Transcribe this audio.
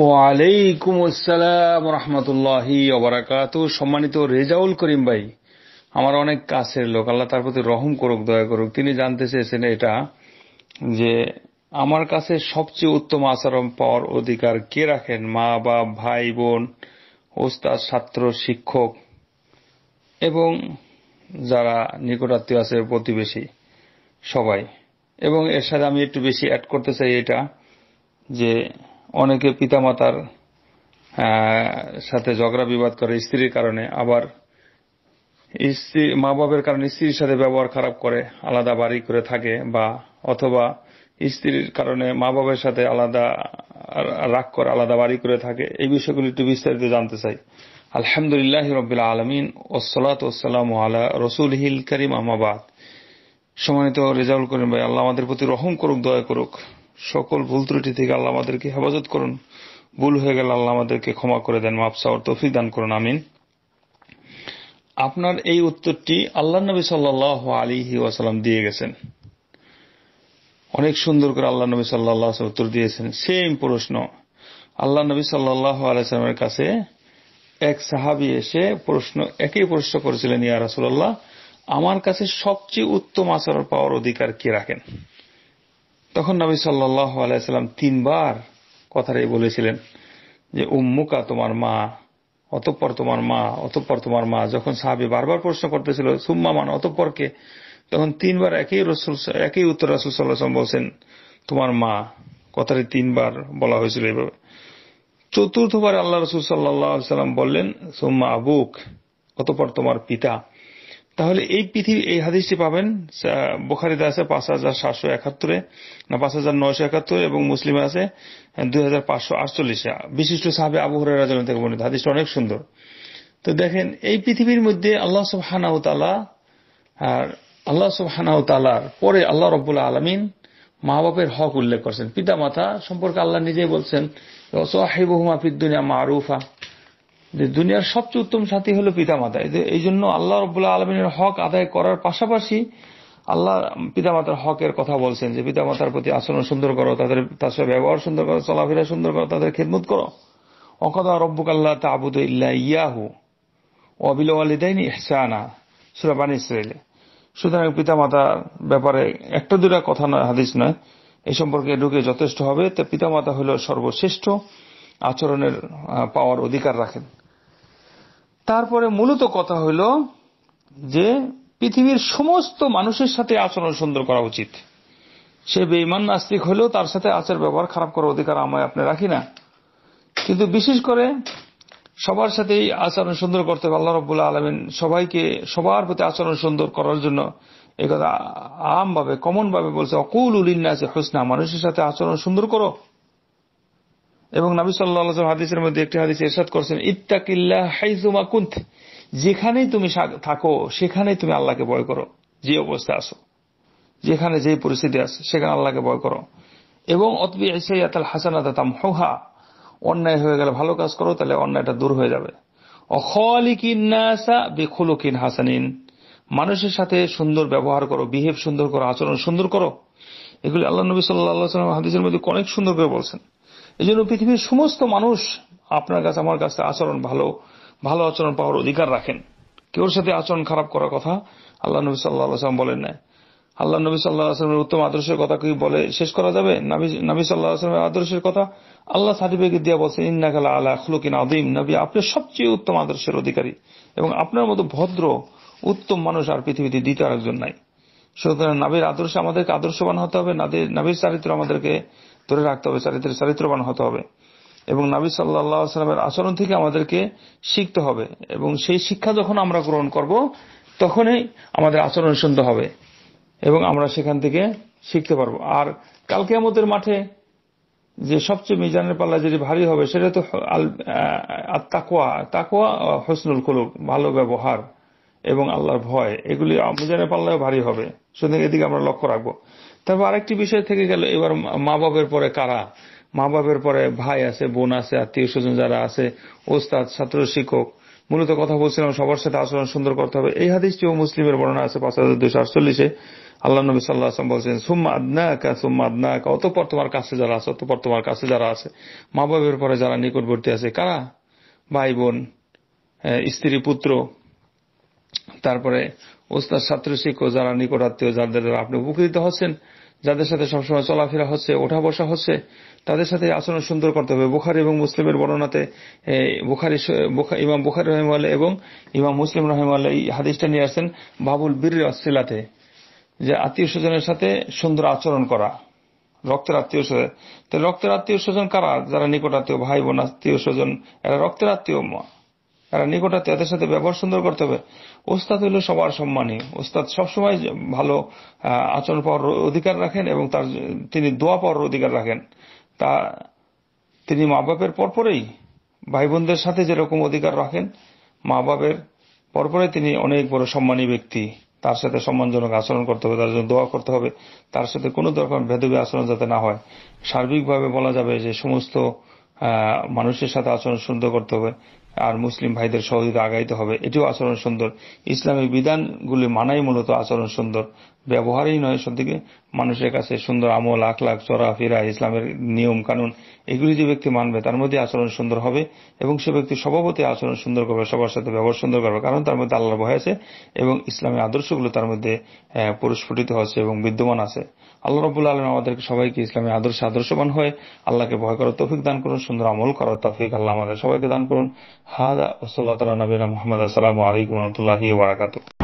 ওয়ালাইকুম আসসালাম রহমতুল্লাহি ওয়া বারাকাতুহু। সম্মানিত রেজাউল করিম ভাই, আমার অনেক কাছের লোক, আল্লাহ তার প্রতি রহম করুক, দয়া করুক। তিনি জানতে চেয়েছেন এটা যে আমার কাছে সবচেয়ে উত্তম আচরণ পাওয়ার অধিকার কে রাখেন? মা বাপ, ভাই বোন, ওস্তাদ, ছাত্র, শিক্ষক এবং যারা নিকটাত্মীয় আছে, প্রতিবেশী, সবাই। এবং এর সাথে আমি একটু বেশি অ্যাড করতে চাই এটা যে অনেকে পিতামাতার সাথে ঝগড়া বিবাদ করে স্ত্রীর কারণে, আবার স্ত্রী মা বাবার কারণে স্ত্রীর সাথে ব্যবহার খারাপ করে, আলাদা বাড়ি করে থাকে, বা অথবা স্ত্রীর কারণে মা বাবার সাথে আলাদা রাগ করে আলাদা বাড়ি করে থাকে। এই বিষয়গুলো একটু বিস্তারিত জানতে চাই। আলহামদুলিল্লাহ রাব্বিল আলামিন ওয়াসসালাতু ওয়াসসালামু আলা রাসূলিহিল কারীম, আম্মা বাদ। সম্মানিত রেজাউল করিম ভাই, আল্লাহ আমাদের প্রতি রহম করুক, দয়া করুক। সকল ভুল ত্রুটি থেকে আল্লাহ আমাদেরকে হেফাজত করুন। ভুল হয়ে গেলে আল্লাহ আমাদেরকে ক্ষমা করে দেন, মাফ চাওয়ার তৌফিক দান করুন, আমিন। আপনার এই উত্তরটি আল্লাহ নবী সাল্লাল্লাহু আলাইহি ওয়াসাল্লাম দিয়ে গেছেন। অনেক সুন্দর করে আল্লাহ নবী সাল্লাল্লাহু আলাইহি ওয়াসাল্লাম উত্তর দিয়েছেন। সেম প্রশ্ন আল্লাহ নবী সাল্লাল্লাহু আলাইহি ওয়াসাল্লামের কাছে এক সাহাবী এসে একই প্রশ্ন করেছিলেন, ইয়া রাসূলুল্লাহ, আমার কাছে সবচেয়ে উত্তম আচরণ পাওয়ার অধিকার কে রাখেন? তখন নবী সাল্লাল্লাহু আলাইহি ওয়াসাল্লাম 3 বার কথাটাই বলেছিলেন যে উম্মুকা, তোমার মা, অতঃপর তোমার মা, অতঃপর তোমার মা। যখন সাহাবী বারবার প্রশ্ন করতেছিল সুম্মা মান, অতঃপর কে, তখন 3 বার একই উত্তর রাসূল সাল্লাল্লাহু আলাইহি ওয়াসাল্লাম বলছেন, তোমার মা। কথাটি 3 বার বলা হয়েছিল এইভাবে। চতুর্থবার আল্লাহ রাসূল সাল্লাল্লাহু আলাইহি ওয়াসাল্লাম বললেন সুম্মা আবুক, অতঃপর তোমার পিতা। তাহলে এই হাদিসটি পাবেন বুখারীতে আছে 5771 না 5971, এবং মুসলিমে আছে 2548। বিশিষ্ট সাহাবী আবু হুরায়রা রাদিয়াল্লাহু থেকে বর্ণিত। হাদিসটা অনেক সুন্দর। তো দেখেন, এই পৃথিবীর মধ্যে আল্লাহ সুবহানাহু ওয়া তাআলার পরে আল্লাহ রাব্বুল আলামিন মা বাপের হক উল্লেখ করেছেন। পিতা মাতা সম্পর্কে আল্লাহ নিজেই বলছেন সাহিবুহুমা ফিদ দুনিয়া মারুফা, যে দুনিয়ার সবচেয়ে উত্তম সাথী হলো পিতামাতা। এই জন্য আল্লাহ রাব্বুল আলামিনের হক আদায় করার পাশাপাশি আল্লাহ পিতামাতার হকের কথা বলছেন, যে পিতামাতার প্রতি আচরণ সুন্দর করো, তার সাথে ব্যবহার সুন্দর করো, চলাফেরা সুন্দর করো, তাদের খেদমত করো। ওয়াকাদা রাব্বুকা আল্লা তা'বুদু ইল্লা ইয়াহু ওয়া বিল ওয়ালিদাইনি ইহসানা, সূরা বানী ইসরাঈল। সুতরাং পিতামাতার ব্যাপারে একটা দুটা কথা নয়, হাদিস নয়, এই সম্পর্কে ঢুকে যথেষ্ট হবে। তো পিতামাতা হলো সর্বশ্রেষ্ঠ আচরণের পাওয়ার অধিকার রাখেন। তারপরে মূলত কথা হইল যে পৃথিবীর সমস্ত মানুষের সাথে আচরণ সুন্দর করা উচিত। সে বেঈমান নাস্তিক হলেও তার সাথে আচার ব্যবহার খারাপ করার অধিকার আমায় আপনি রাখি না। কিন্তু বিশেষ করে সবার সাথেই আচরণ সুন্দর করতে হবে। আল্লাহ রাব্বুল আলামিন সবাইকে সবার প্রতি আচরণ সুন্দর করার জন্য এই কথা আমভাবে, কমন ভাবে বলছে, অকুলু লিন্নাসি হুসনা, মানুষের সাথে আচরণ সুন্দর করো। এবং নবী সাল্লাল্লাহু আলাইহি ওয়াসাল্লাম হাদিসের মধ্যে একটি হাদিসে ইরশাদ করেছেন, ইত্তাকিল্লাহ হাইসুমা কুনত, যেখানেই তুমি থাকো সেখানেই তুমি আল্লাহকে ভয় করো। যে অবস্থা আছো, যেখানে যে পরিস্থিতি আছে, সেখানে আল্লাহকে ভয় করো। এবং অতবি সাইয়্যাতাল হাসানাতা তামহুহা, অন্যায় হয়ে গেলে ভালো কাজ করো, তাহলে অন্যায়টা দূর হয়ে যাবে। অখালিকিন নাসা বিখুলুকিন হাসানিন, মানুষের সাথে সুন্দর ব্যবহার করো, বিহেভ সুন্দর করো, আচরণ সুন্দর করো। এগুলি আল্লাহ নবী সাল্লাল্লাহু আলাইহি ওয়াসাল্লাম হাদিসের মধ্যে অনেক সুন্দর করে বলছেন। এই জন্য পৃথিবীর সমস্ত মানুষ আপনার কাছে আমার কাছে আচরণ ভালো আচরণ পাওয়ার অধিকার রাখেন। কেউর সাথে আচরণ খারাপ করার কথা আল্লাহ নবী সাল্লাল্লাহু আলাইহি ওয়াসাল্লাম বলেন না। আল্লাহ নবী সাল্লাল্লাহু আলাইহি ওয়াসাল্লামের উত্তম আদর্শের কথা কি বলে শেষ করা যাবে? নবী সাল্লাল্লাহু আলাইহি ওয়াসাল্লামের আদর্শের কথা আল্লাহ সার্টিফিকেট দিয়ে বলছেন, ইন্নাকা লাআলা খুলুকিন আযীম, নবী আপনি সবচেয়ে উত্তম আদর্শের অধিকারী, এবং আপনার মতো ভদ্র উত্তম মানুষ আর পৃথিবীতে দ্বিতীয় আরেকজন নাই। সুতরাং নবীর আদর্শে আমাদেরকে আদর্শবান হতে হবে, নবীর চরিত্র আমাদেরকে ধরে রাখতে হবে, চরিত্রবান হতে হবে, এবং নবী সাল্লাল্লাহু আলাইহি ওয়াসাল্লামের আচরণ থেকে আমাদেরকে শিখতে হবে। এবং সেই শিক্ষা যখন আমরা গ্রহণ করব, তখনই আমাদের আচরণ সুন্দর হবে এবং আমরা সেখান থেকে শিখতে পারবো। আর কাল কিয়ামতের মাঠে যে সবচেয়ে মিজানের পাল্লা যেটি ভারী হবে, সেটা তো তাকওয়া হুসনুল খুলুক, ভালো ব্যবহার এবং আল্লাহর ভয়, এগুলি মিজানের পাল্লায় ভারী হবে। সুতরাং এদিকে আমরা লক্ষ্য রাখবো। তারপর আরেকটি বিষয় থেকে গেল, এবার মা বাবার পরে কারা? মা বাবার পরে ভাই আছে, বোন আছে, আত্মীয় স্বজন যারা আছে, ওস্তাদ, ছাত্র, শিক্ষক। মূলত কথা বলছিলাম সবার সাথে আচরণ সুন্দর করতে হবে। এই হাদিসটিও মুসলিমের বর্ণনা আছে 5248। আল্লাহ নবী সাল্লাল্লাহু আলাইহি ওয়াসাল্লাম বলছেন সুম্মা আদনাকা, অতঃপর তোমার কাছে যারা আছে, অতঃপর তোমার কাছে যারা আছে। মা বাবার পরে যারা নিকটবর্তী আছে কারা? ভাই বোন, স্ত্রী পুত্র, তারপরে ওস্তাদ ছাত্র শিক্ষক, যারা নিকট আত্মীয়, যাদের দ্বারা আপনি উপকৃত হচ্ছেন, যাদের সাথে সবসময় চলাফেরা হচ্ছে, ওঠা বসা হচ্ছে, তাদের সাথে আচরণ সুন্দর করতে হবে। বুখারী এবং মুসলিমের বর্ণনাতে ইমাম বুখারী রাহিমাহুল্লাহ এবং ইমাম মুসলিম রাহিমাহুল্লাহ এই হাদিসটা নিয়ে আসেন বাবুল বিররি ওয়াসিলাতে, যে আত্মীয় স্বজনের সাথে সুন্দর আচরণ করা। রক্তের আত্মীয় স্বজন, তো রক্তের আত্মীয় স্বজন কারা? যারা নিকট আত্মীয়, ভাই বোন, আত্মীয় স্বজন, এরা রক্তের আত্মীয়, এরা নিকট আত্মীয়, এদের সাথে ব্যবহার সুন্দর করতে হবে। ওস্তাদ হইল সবার সম্মানী, ওস্তাদ সবসময় ভালো আচরণ পাওয়ার অধিকার রাখেন এবং তিনি দোয়া পাওয়ার অধিকার রাখেন। তা তিনি মা বাপের পরপরেই ভাই বোনদের সাথে যেরকম অধিকার রাখেন, মা বাপের পরপরে তিনি অনেক বড় সম্মানী ব্যক্তি। তার সাথে সম্মানজনক আচরণ করতে হবে, তার জন্য দোয়া করতে হবে, তার সাথে কোনো রকম ভেদাভেদ আচরণ যাতে না হয়। সার্বিকভাবে বলা যাবে যে সমস্ত মানুষের সাথে আচরণ সুন্দর করতে হবে, আর মুসলিম ভাইদের সহযোগিতা আগাইতে হবে, এটিও আচরণ সুন্দর। ইসলামী বিধানগুলি মানাই মূলত আচরণ সুন্দর, ব্যবহারই নয়। সত্যিকে মানুষের কাছে সুন্দর আমল, আখলাক, চলাফেরা, ইসলামের নিয়ম কানুন, এগুলি যে ব্যক্তি মানবে তার মধ্যে আচরণ সুন্দর হবে এবং সে ব্যক্তি স্বভাবতই আচরণ সুন্দর করবে, সবার সাথে ব্যবহার সুন্দর করবে, কারণ তার মধ্যে আল্লাহর ভয় আছে এবং ইসলামের আদর্শগুলো তার মধ্যে পরিস্ফুটিত হচ্ছে এবং বিদ্যমান আছে। আল্লাহ রাব্বুল আলামিন আমাদেরকে সবাইকে ইসলামের আদর্শবান হয়ে আল্লাহকে ভয় করার তৌফিক দান করুন, সুন্দর আমল করার তৌফিক আল্লাহ আমাদের সবাইকে দান করুন। হাদা ওয়া সাল্লাল্লাহু আলা নবিয়িনা মুহাম্মদ। আসসালামু আলাইকুম ওয়া রাহমাতুল্লাহি ওয়া বারাকাতুহু।